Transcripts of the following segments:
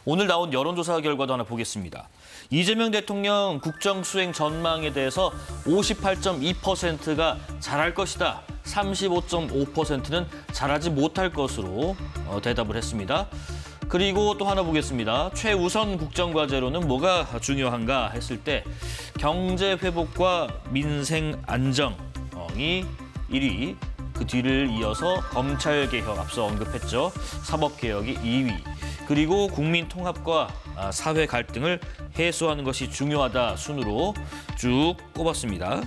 오늘 나온 여론조사 결과도 하나 보겠습니다. 이재명 대통령 국정수행 전망에 대해서 58.2%가 잘할 것이다. 35.5%는 잘하지 못할 것으로 대답을 했습니다. 그리고 또 하나 보겠습니다. 최우선 국정과제로는 뭐가 중요한가 했을 때 경제 회복과 민생 안정이 1위, 그 뒤를 이어서 검찰개혁 앞서 언급했죠. 사법개혁이 2위. 그리고 국민 통합과 사회 갈등을 해소하는 것이 중요하다 순으로 쭉 꼽았습니다.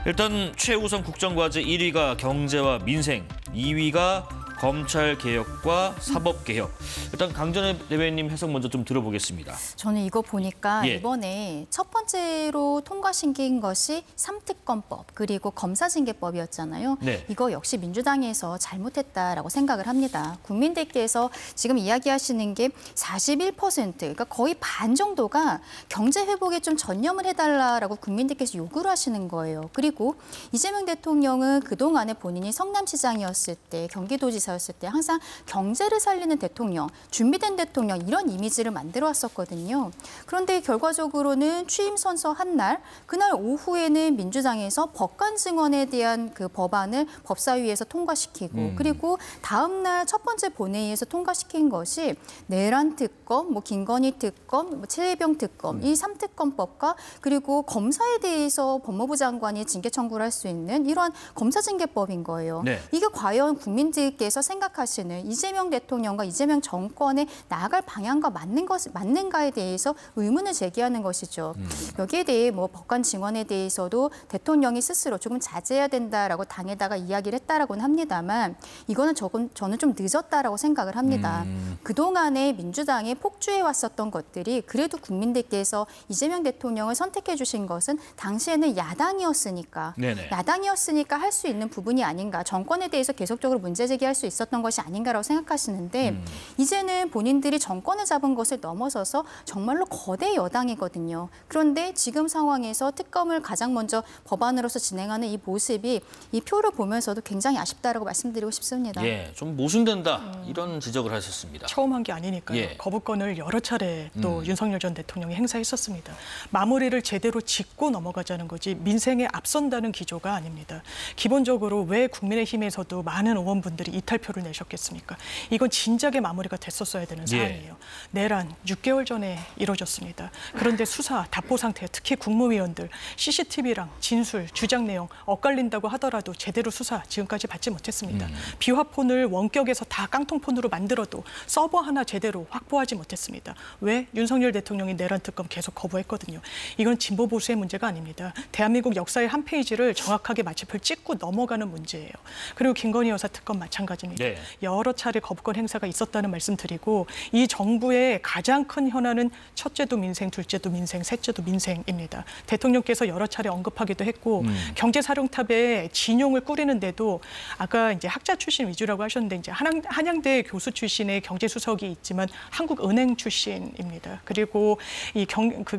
일단 최우선 국정과제 1위가 경제와 민생, 2위가 검찰개혁과 사법개혁. 일단 강전혜 대변인님 해석 먼저 좀 들어보겠습니다. 저는 이거 보니까 예. 이번에 첫 번째로 통과시킨 것이 삼특검법 그리고 검사징계법이었잖아요. 네. 이거 역시 민주당에서 잘못했다라고 생각을 합니다. 국민들께서 지금 이야기하시는 게 41%, 그러니까 거의 반 정도가 경제 회복에 좀 전념을 해달라라고 국민들께서 요구를 하시는 거예요. 그리고 이재명 대통령은 그동안에 본인이 성남시장이었을 때, 경기도지사 였을 때 항상 경제를 살리는 대통령, 준비된 대통령 이런 이미지를 만들어 왔었거든요. 그런데 결과적으로는 취임 선서 한 날, 그날 오후에는 민주당에서 법관 증언에 대한 그 법안을 법사위에서 통과시키고 그리고 다음 날 첫 번째 본회의에서 통과시킨 것이 내란 특검, 김건희 특검, 최혜병 특검 이 3특검법과 그리고 검사에 대해서 법무부 장관이 징계 청구를 할 수 있는 이러한 검사징계법인 거예요. 네. 이게 과연 국민들께서 생각하시는 이재명 대통령과 이재명 정권에 나아갈 방향과 맞는가에 대해서 의문을 제기하는 것이죠. 여기에 대해 법관 증언에 대해서도 대통령이 스스로 조금 자제해야 된다라고 당에다가 이야기를 했다라고는 합니다만 이거는 저는 좀 늦었다라고 생각을 합니다. 그동안에 민주당에 폭주해 왔었던 것들이 그래도 국민들께서 이재명 대통령을 선택해 주신 것은 당시에는 야당이었으니까 네네. 야당이었으니까 할 수 있는 부분이 아닌가, 정권에 대해서 계속적으로 문제 제기할 수 있었던 것이 아닌가라고 생각하시는데 이제는 본인들이 정권을 잡은 것을 넘어서서 정말로 거대 여당이거든요. 그런데 지금 상황에서 특검을 가장 먼저 법안으로서 진행하는 이 모습이 이 표를 보면서도 굉장히 아쉽다라고 말씀드리고 싶습니다. 예, 좀 모순된다 이런 지적을 하셨습니다. 처음 한 게 아니니까요. 예. 거부권을 여러 차례 또 윤석열 전 대통령이 행사했었습니다. 마무리를 제대로 짓고 넘어가자는 거지 민생에 앞선다는 기조가 아닙니다. 기본적으로 왜 국민의힘에서도 많은 의원분들이 이탈표를 내셨겠습니까? 이건 진작에 마무리가 됐었어야 되는 사안이에요. 내란 6개월 전에 이뤄졌습니다. 그런데 수사, 답보 상태, 특히 국무위원들, CCTV랑 진술, 주장 내용 엇갈린다고 하더라도 제대로 수사 지금까지 받지 못했습니다. 비화폰을 원격에서 다 깡통폰으로 만들어도 서버 하나 제대로 확보하지 못했습니다. 왜? 윤석열 대통령이 내란 특검 계속 거부했거든요. 이건 진보 보수의 문제가 아닙니다. 대한민국 역사의 한 페이지를 정확하게 마침표 찍고 넘어가는 문제예요. 그리고 김건희 여사 특검 마찬가지입니다. 네. 여러 차례 거부권 행사가 있었다는 말씀드리고 이 정부의 가장 큰 현안은 첫째도 민생, 둘째도 민생, 셋째도 민생입니다. 대통령께서 여러 차례 언급하기도 했고 경제사령탑에 진용을 꾸리는데도 아까 이제 학자 출신 위주라고 하셨는데 이제 한양대 교수 출신의 경제수석이 있지만 한국은행 출신입니다. 그리고 이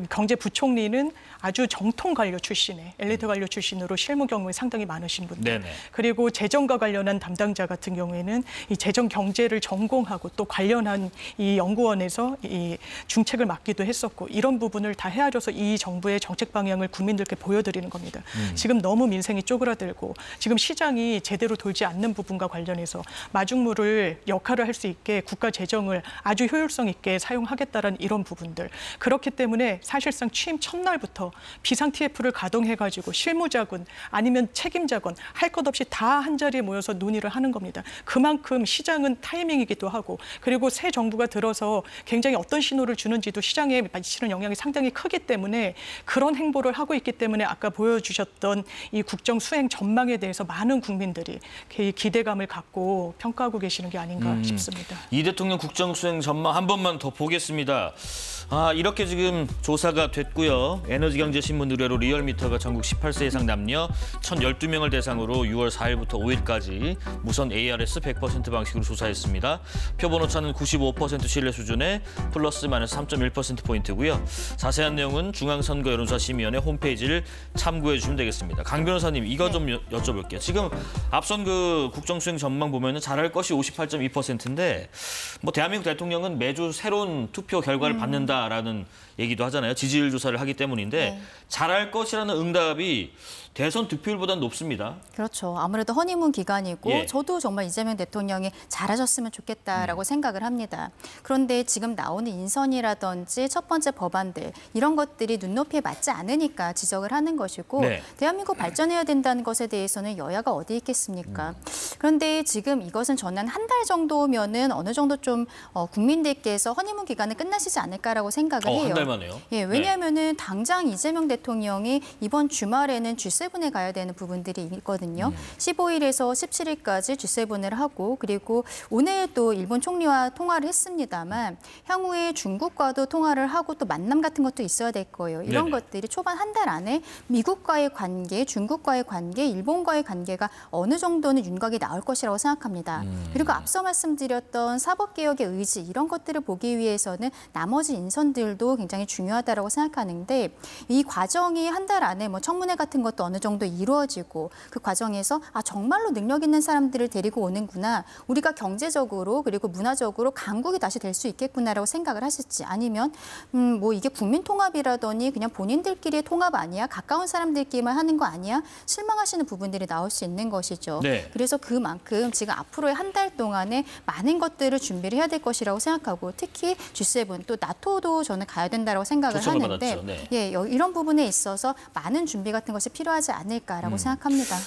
경제부총리는 아주 정통 관료 출신의 엘리트 관료 출신으로 실무 경험이 상당히 많으신 분들. 네네. 그리고 재정과 관련한 담당자 같은 경우에는 이 재정 경제를 전공하고 또 관련한 이 연구원에서 이 중책을 맡기도 했었고 이런 부분을 다 헤아려서 이 정부의 정책 방향을 국민들께 보여드리는 겁니다. 지금 너무 민생이 쪼그라들고 지금 시장이 제대로 돌지 않는 부분과 관련해서 마중물을 역할을 할 수 있게 국가 재정을 아주 효율성 있게 사용하겠다는 이런 부분들. 그렇기 때문에 사실상 취임 첫날부터 비상 TF를 가동해가지고 실무자군 아니면 책임자군 할 것 없이 다 한자리에 모여서 논의를 하는 겁니다. 그만큼 시장은 타이밍이기도 하고 그리고 새 정부가 들어서 굉장히 어떤 신호를 주는지도 시장에 미치는 영향이 상당히 크기 때문에 그런 행보를 하고 있기 때문에 아까 보여주셨던 이 국정 수행 전망에 대해서 많은 국민들이 기대감을 갖고 평가하고 계시는 게 아닌가 싶습니다. 이 대통령 국정수행 전망 한 번만 더 보겠습니다. 이렇게 지금 조사가 됐고요. 에너지경제신문 의뢰로 리얼미터가 전국 18세 이상 남녀 1,012명을 대상으로 6월 4일부터 5일까지 무선 ARS 100% 방식으로 조사했습니다. 표본 오차는 95% 신뢰 수준에 플러스 마이너스 3.1%포인트고요. 자세한 내용은 중앙선거 여론조사심의위원회 홈페이지를 참고해 주시면 되겠습니다. 강 변호사님, 이거 좀 여쭤볼게요. 지금 앞선 그 국정수행 전망 보면은 잘할 것이 58.2%인데 뭐 대한민국 대통령은 매주 새로운 투표 결과를 받는다라는 얘기도 하잖아요. 지지율 조사를 하기 때문인데 네. 잘할 것이라는 응답이 대선 득표율보다는 높습니다. 그렇죠. 아무래도 허니문 기간이고 예. 저도 정말 이재명 대통령이 잘하셨으면 좋겠다라고 생각을 합니다. 그런데 지금 나오는 인선이라든지 첫 번째 법안들 이런 것들이 눈높이에 맞지 않으니까 지적을 하는 것이고 네. 대한민국 발전해야 된다는 것에 대해서는 여야가 어디 있겠습니까? 그런데 지금 이것은 저는 한 달 정도면은 어느 정도 좀 국민들께서 허니문 기간은 끝나시지 않을까라고 생각을 해요. 한 달만에요? 예, 왜냐하면은 당장 이재명 대통령이 이번 주말에는 G7에 가야 되는 부분들이 있거든요. 15일에서 17일까지 G7을 하고 그리고 오늘 또 일본 총리와 통화를 했습니다만 향후에 중국과도 통화를 하고 또 만남 같은 것도 있어야 될 거예요. 이런 네네. 것들이 초반 한 달 안에 미국과의 관계, 중국과의 관계, 일본과의 관계가 어느 정도는 윤곽이 나올 것이라고 생각합니다. 그리고 앞서 말씀드렸던 사법개혁의 의지 이런 것들을 보기 위해서는 나머지 인선들도 굉장히 중요하다고 생각하는데 이 과정이 한 달 안에 뭐 청문회 같은 것도 어느 정도 이루어지고 그 과정에서 정말로 능력 있는 사람들을 데리고 오는구나. 우리가 경제적으로 그리고 문화적으로 강국이 다시 될 수 있겠구나라고 생각을 하실지 아니면 뭐 이게 국민 통합이라더니 그냥 본인들끼리의 통합 아니야? 가까운 사람들끼리만 하는 거 아니야? 실망하시는 부분들이 나올 수 있는 것이죠. 네. 그래서 그만큼 지금 앞으로의 한 달 동안에 많은 것들을 준비를 해야 될 것이라고 생각하고 특히 G7 또 나토도 저는 가야 된다고 생각을 초청을 하는데 받았죠. 네. 이런 부분에 있어서 많은 준비 같은 것이 필요하지 않을까라고 생각합니다.